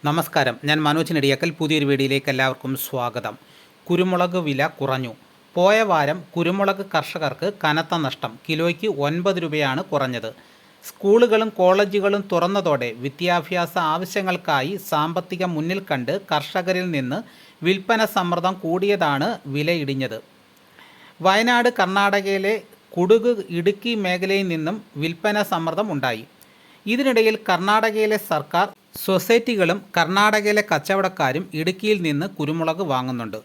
നമസ്കാരം, ഞാൻ മനോജ് നെടിയാക്കൽ. പുതിയൊരു വീഡിയോയിലേക്ക് എല്ലാവർക്കും സ്വാഗതം. കുരുമുളക് വില കുറഞ്ഞു. പോയ വാരം കുരുമുളക് കർഷകർക്ക് കനത്ത നഷ്ടം. കിലോയ്ക്ക് 9 രൂപയാണ് കുറഞ്ഞത്. സ്കൂളുകളും കോളേജുകളും തുറന്നതോടെ വിദ്യാഭ്യാസ ആവശ്യങ്ങൾക്കായി സാമ്പത്തികം മുന്നിൽ കണ്ട് കർഷകരിൽ നിന്ന് വിൽപ്പന സമ്മർദ്ദം കൂടിയതാണ് വിലയിടിഞ്ഞത്. വയനാട്, കർണാടകയിലെ കുടക്, ഇടുക്കി മേഖലയിൽ നിന്നും വിൽപ്പന സമ്മർദ്ദം ഉണ്ടായി. ഇതിനിടയിൽ കർണാടകയിലെ സർക്കാർ സൊസൈറ്റികളും കർണാടകയിലെ കച്ചവടക്കാരും ഇടുക്കിയിൽ നിന്ന് കുരുമുളക് വാങ്ങുന്നുണ്ട്.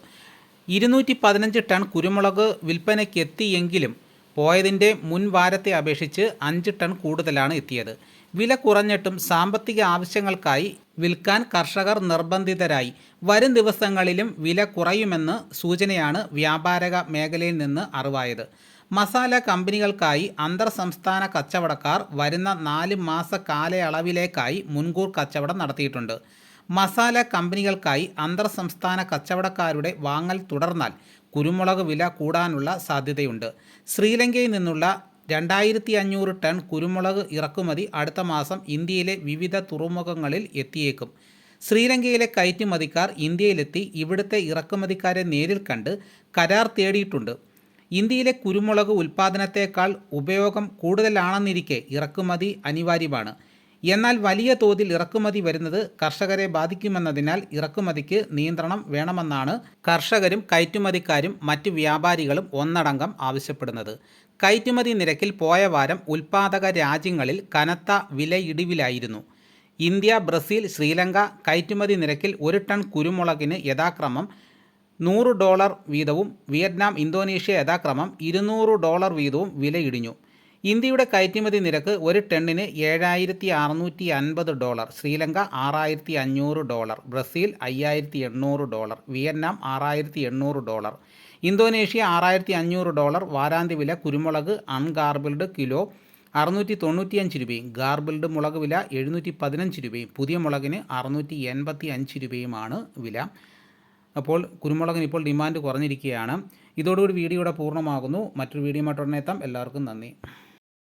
215 ടൺ കുരുമുളക് വിൽപ്പനയ്ക്ക് എത്തിയെങ്കിലും പോയതിൻ്റെ മുൻ വാരത്തെ അപേക്ഷിച്ച് 5 ടൺ കൂടുതലാണ് എത്തിയത്. വില കുറഞ്ഞിട്ടും സാമ്പത്തിക ആവശ്യങ്ങൾക്കായി വിൽക്കാൻ കർഷകർ നിർബന്ധിതരായി. വരും ദിവസങ്ങളിലും വില കുറയുമെന്ന് സൂചനയാണ് വ്യാപാര മേഖലയിൽ നിന്ന് അറിവായത്. മസാല കമ്പനികൾക്കായി അന്തർ സംസ്ഥാന കച്ചവടക്കാർ വരുന്ന 4 മാസ കാലയളവിലേക്കായി മുൻകൂർ കച്ചവടം നടത്തിയിട്ടുണ്ട്. മസാല കമ്പനികൾക്കായി അന്തർ സംസ്ഥാന കച്ചവടക്കാരുടെ വാങ്ങൽ തുടർന്നാൽ കുരുമുളക് വില കൂടാനുള്ള സാധ്യതയുണ്ട്. ശ്രീലങ്കയിൽ നിന്നുള്ള 2500 ടൺ കുരുമുളക് ഇറക്കുമതി അടുത്ത മാസം ഇന്ത്യയിലെ വിവിധ തുറമുഖങ്ങളിൽ എത്തിയേക്കും. ശ്രീലങ്കയിലെ കയറ്റുമതിക്കാർ ഇന്ത്യയിലെത്തി ഇവിടുത്തെ ഇറക്കുമതിക്കാരെ നേരിൽ കണ്ട് കരാർ തേടിയിട്ടുണ്ട്. ഇന്ത്യയിലെ കുരുമുളക് ഉൽപ്പാദനത്തേക്കാൾ ഉപയോഗം കൂടുതലാണെന്നിരിക്കെ ഇറക്കുമതി അനിവാര്യമാണ്. എന്നാൽ വലിയ തോതിൽ ഇറക്കുമതി വരുന്നത് കർഷകരെ ബാധിക്കുമെന്നതിനാൽ ഇറക്കുമതിക്ക് നിയന്ത്രണം വേണമെന്നാണ് കർഷകരും കയറ്റുമതിക്കാരും മറ്റ് വ്യാപാരികളും ഒന്നടങ്കം ആവശ്യപ്പെടുന്നത്. കയറ്റുമതി നിരക്കിൽ പോയ വാരം ഉൽപ്പാദക രാജ്യങ്ങളിൽ കനത്ത വിലയിടിവിലായിരുന്നു. ഇന്ത്യ, ബ്രസീൽ, ശ്രീലങ്ക കയറ്റുമതി നിരക്കിൽ 1 ടൺ കുരുമുളകിന് യഥാക്രമം $100 വീതവും വിയറ്റ്നാം, ഇന്തോനേഷ്യ യഥാക്രമം $200 വീതവും വിലയിടിഞ്ഞു. ഇന്ത്യയുടെ കയറ്റുമതി നിരക്ക് 1 ടണ്ണിന് $7,650, ശ്രീലങ്ക $6,500, ബ്രസീൽ $5,800, വിയറ്റ്നാം $6,800, ഇന്തോനേഷ്യ $6,500. വാരാന്ത്യ വില കുരുമുളക് അൺഗാർബിൾഡ് കിലോ 695 രൂപയും ഗാർബിൾഡ് മുളക് വില 715 രൂപയും പുതിയ മുളകിന് 685 രൂപയുമാണ് വില. അപ്പോൾ കുരുമുളകിന് ഇപ്പോൾ ഡിമാൻഡ് കുറഞ്ഞിരിക്കുകയാണ്. ഇതോടുകൂടി വീഡിയോയുടെ പൂർണ്ണമാകുന്നു. മറ്റൊരു വീഡിയോയുമായിട്ട് ഉടനെ എത്താം. എല്ലാവർക്കും നന്ദി.